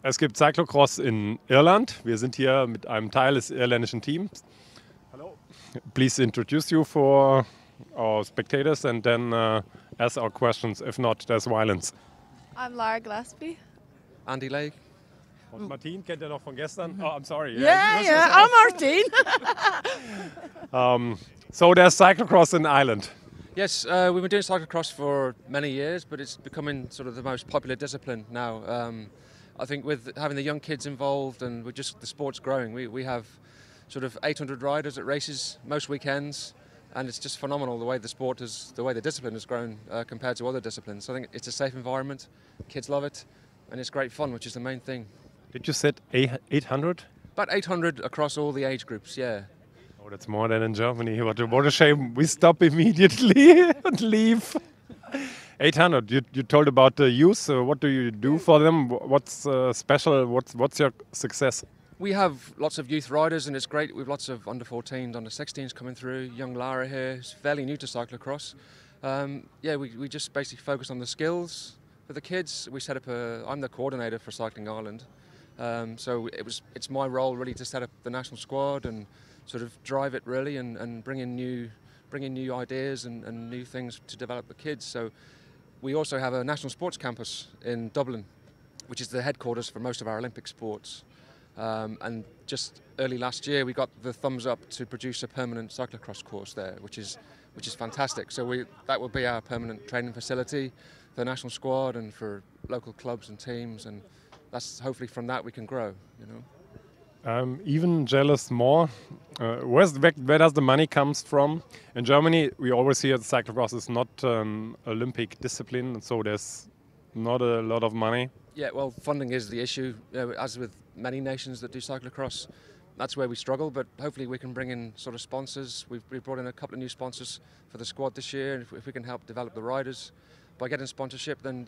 Es gibt Cyclocross in Irland. Wir sind hier mit einem Teil des irländischen Teams. Hello. Please introduce you for our spectators and then ask our questions. If not, there's violence. I'm Lara Gillespie. Andy Lake. Und Martin kennt ihr noch von gestern? Oh, I'm sorry. Yeah, I'm Martin. So there's cyclocross in Ireland. Yes, we've been doing cyclocross for many years, but it's becoming sort of the most popular discipline now. I think with having the young kids involved and with just the sport's growing, we have sort of 800 riders at races most weekends, and it's just phenomenal the way the discipline has grown compared to other disciplines. So I think it's a safe environment, kids love it, and it's great fun, which is the main thing. Did you say 800? About 800 across all the age groups, yeah. Oh, that's more than in Germany. What a shame. We stop immediately and leave. 800. You told about the youth. What do you do for them? What's special? What's your success? We have lots of youth riders, and it's great. We have lots of under 14s, under 16s coming through. Young Lara here is fairly new to cyclocross. We just basically focus on the skills for the kids. We set up I'm the coordinator for Cycling Ireland. So it's my role really to set up the national squad and sort of drive it really and bring in new ideas and new things to develop the kids. So we also have a national sports campus in Dublin, which is the headquarters for most of our Olympic sports. And just early last year we got the thumbs up to produce a permanent cyclocross course there, which is fantastic. So that will be our permanent training facility for the national squad and for local clubs and teams, and that's hopefully from that we can grow, you know. I'm even jealous more. Where does the money comes from? In Germany, we always hear cyclocross is not an Olympic discipline, so there's not a lot of money. Yeah, well, funding is the issue. As with many nations that do cyclocross, that's where we struggle. But hopefully, we can bring in sort of sponsors. We've brought in a couple of new sponsors for the squad this year. And if we can help develop the riders by getting sponsorship, then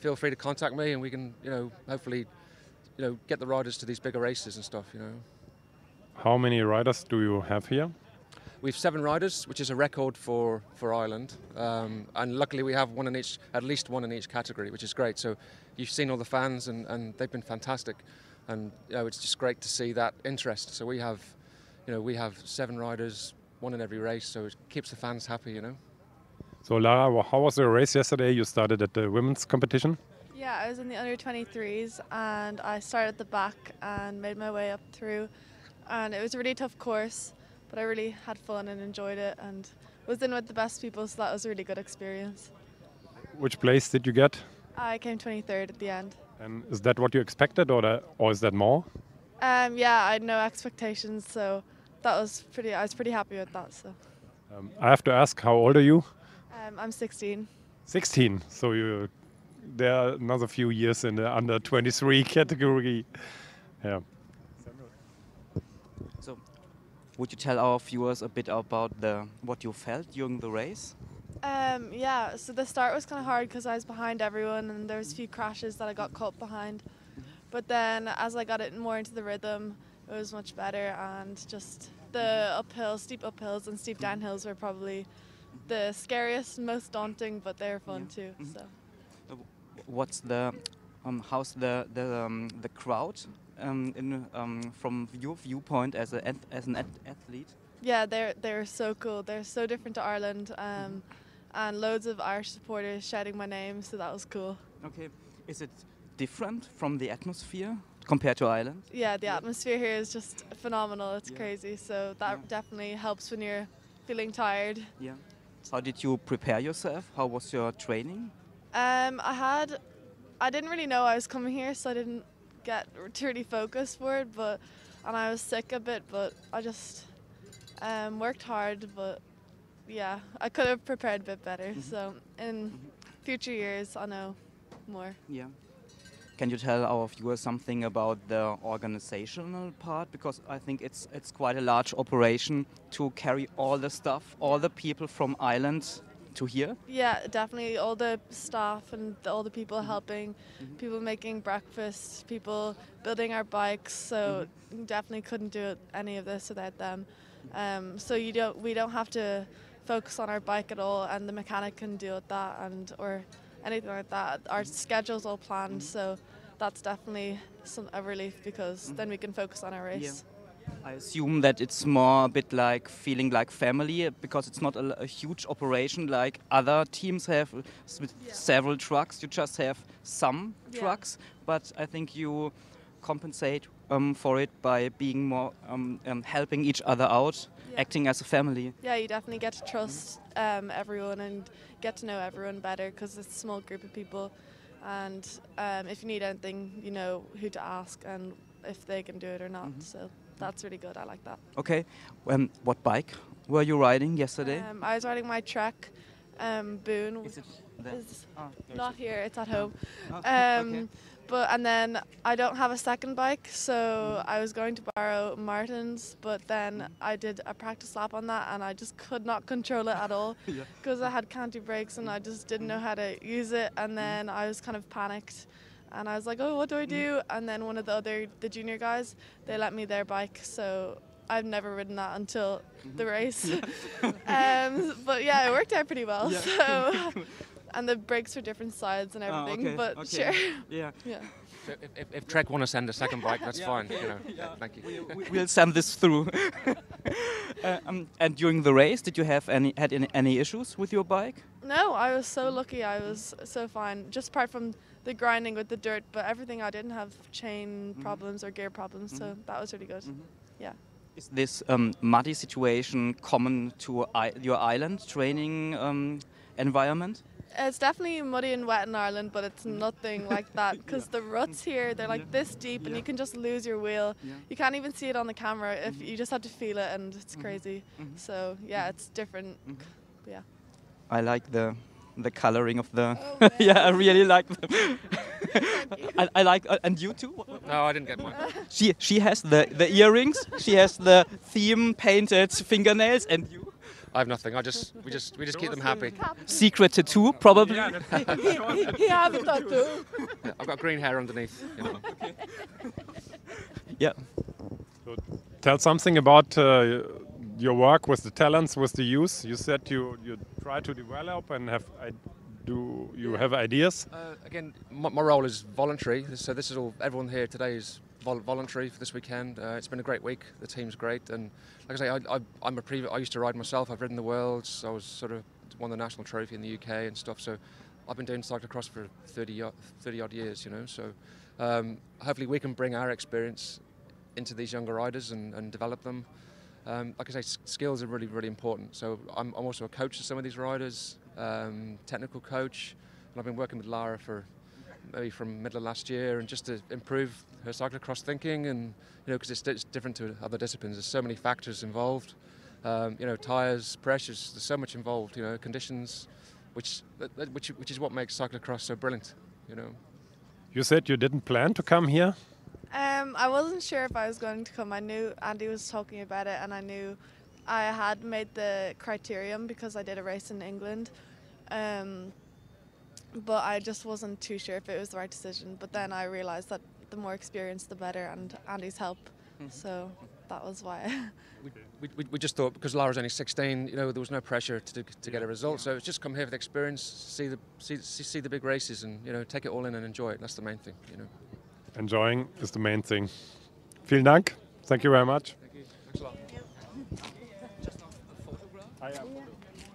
feel free to contact me, and we can hopefully get the riders to these bigger races and stuff. How many riders do you have here? We have 7 riders, which is a record for Ireland, and luckily we have at least one in each category, which is great. So you've seen all the fans, and they've been fantastic, and it's just great to see that interest. So we have 7 riders, one in every race, so it keeps the fans happy. So Lara, how was the race yesterday? You started at the women's competition. Yeah, I was in the under 23s and I started at the back and made my way up through, and it was a really tough course, but I really had fun and enjoyed it and was in with the best people, so that was a really good experience. Which place did you get? I came 23rd at the end. And is that what you expected, or is that more? Yeah, I had no expectations, so I was pretty happy with that. So I have to ask, how old are you? I'm 16. 16. So there are another few years in the under 23 category. Yeah. So, would you tell our viewers a bit about what you felt during the race? Yeah, so the start was kind of hard because I was behind everyone and there was a few crashes that I got caught behind. But then as I got it more into the rhythm, it was much better, and just the steep uphills and steep downhills were probably the scariest and most daunting, but they're fun too. So. How's the crowd from your viewpoint as an athlete? Yeah, they're so cool. They're so different to Ireland, and loads of Irish supporters shouting my name, so that was cool. Okay, is it different from the atmosphere compared to Ireland? Yeah, the atmosphere here is just phenomenal. It's crazy, so that definitely helps when you're feeling tired. Yeah. How did you prepare yourself? How was your training? I didn't really know I was coming here, so I didn't get really focused for it, and I was sick a bit, but I just worked hard, but yeah, I could have prepared a bit better. So in future years, I'll know more. Yeah. Can you tell our viewers something about the organizational part? Because I think it's quite a large operation to carry all the stuff, all the people from Ireland to here. Yeah, definitely. All the staff and all the people helping, people making breakfast, people building our bikes. So definitely couldn't do any of this without them. So we don't have to focus on our bike at all, and the mechanic can deal with that, or anything like that. Our schedule's all planned, so that's definitely a relief because then we can focus on our race. I assume that it's more a bit like feeling like family because it's not a huge operation like other teams have with several trucks. You just have some trucks, but I think you compensate for it by being more helping each other out, acting as a family. Yeah, you definitely get to trust everyone and get to know everyone better because it's a small group of people, and if you need anything, you know who to ask and if they can do it or not. So that's really good. I like that. Okay, what bike were you riding yesterday? I was riding my Trek Boon. Is it It's not here, it's at home. Okay. And then I don't have a second bike, so I was going to borrow Martin's, but then I did a practice lap on that and I just could not control it at all because I had canty brakes and I just didn't know how to use it, and then I was kind of panicked and I was like, oh, what do I do? And then one of the junior guys, they let me their bike, so I've never ridden that until the race. But yeah, it worked out pretty well. So, and the brakes were different sides and everything. But sure. Yeah. So if Trek want to send a second bike, that's fine. You know. Thank you. We'll send this through. And during the race, did you have any issues with your bike? No, I was so lucky. I was so fine. Just apart from the grinding with the dirt, but everything I didn't have chain problems or gear problems, so that was really good. Yeah. Is this muddy situation common to your island training environment? It's definitely muddy and wet in Ireland, but it's nothing like that because the ruts here, they're like this deep and you can just lose your wheel. You can't even see it on the camera. If you just have to feel it, and it's crazy. So yeah, it's different. Yeah. I like the coloring of the. Yeah, I really like them. I like, and you too? No, I didn't get mine. She has the earrings. She has the theme painted fingernails, and you. I have nothing. We just keep them happy. Secret tattoo, probably. He have a tattoo. Yeah, I've got green hair underneath. You know. Yeah. So tell something about your work with the talents, with the youth. You said you try to develop and do you have ideas? Again, my role is voluntary. So this is all. Everyone here today is voluntary for this weekend. It's been a great week. The team's great, and like I say, I used to ride myself. I've ridden the Worlds. I was sort of won the national trophy in the UK and stuff. So I've been doing cyclocross for 30 odd years. You know, so hopefully we can bring our experience into these younger riders and develop them. Like I say, skills are really important. So I'm also a coach to some of these riders, technical coach, and I've been working with Lara for maybe from middle of last year, and just to improve her cyclocross thinking, and you know, because it's different to other disciplines. There's so many factors involved. You know, tires, pressures. There's so much involved. You know, conditions, which is what makes cyclocross so brilliant. You know. You said you didn't plan to come here. I wasn't sure if I was going to come. I knew Andy was talking about it, and I knew I had made the criterium because I did a race in England. But I just wasn't too sure if it was the right decision. But then I realised that the more experience, the better, and Andy's help. So that was why. We just thought, because Lara's only 16, you know, there was no pressure to get a result. So it's just come here for the experience, see the big races, and you know, take it all in and enjoy it. That's the main thing, you know. Enjoying is the main thing. Vielen Dank. Thank you very much. Thank you. Thanks a lot. Just a photograph.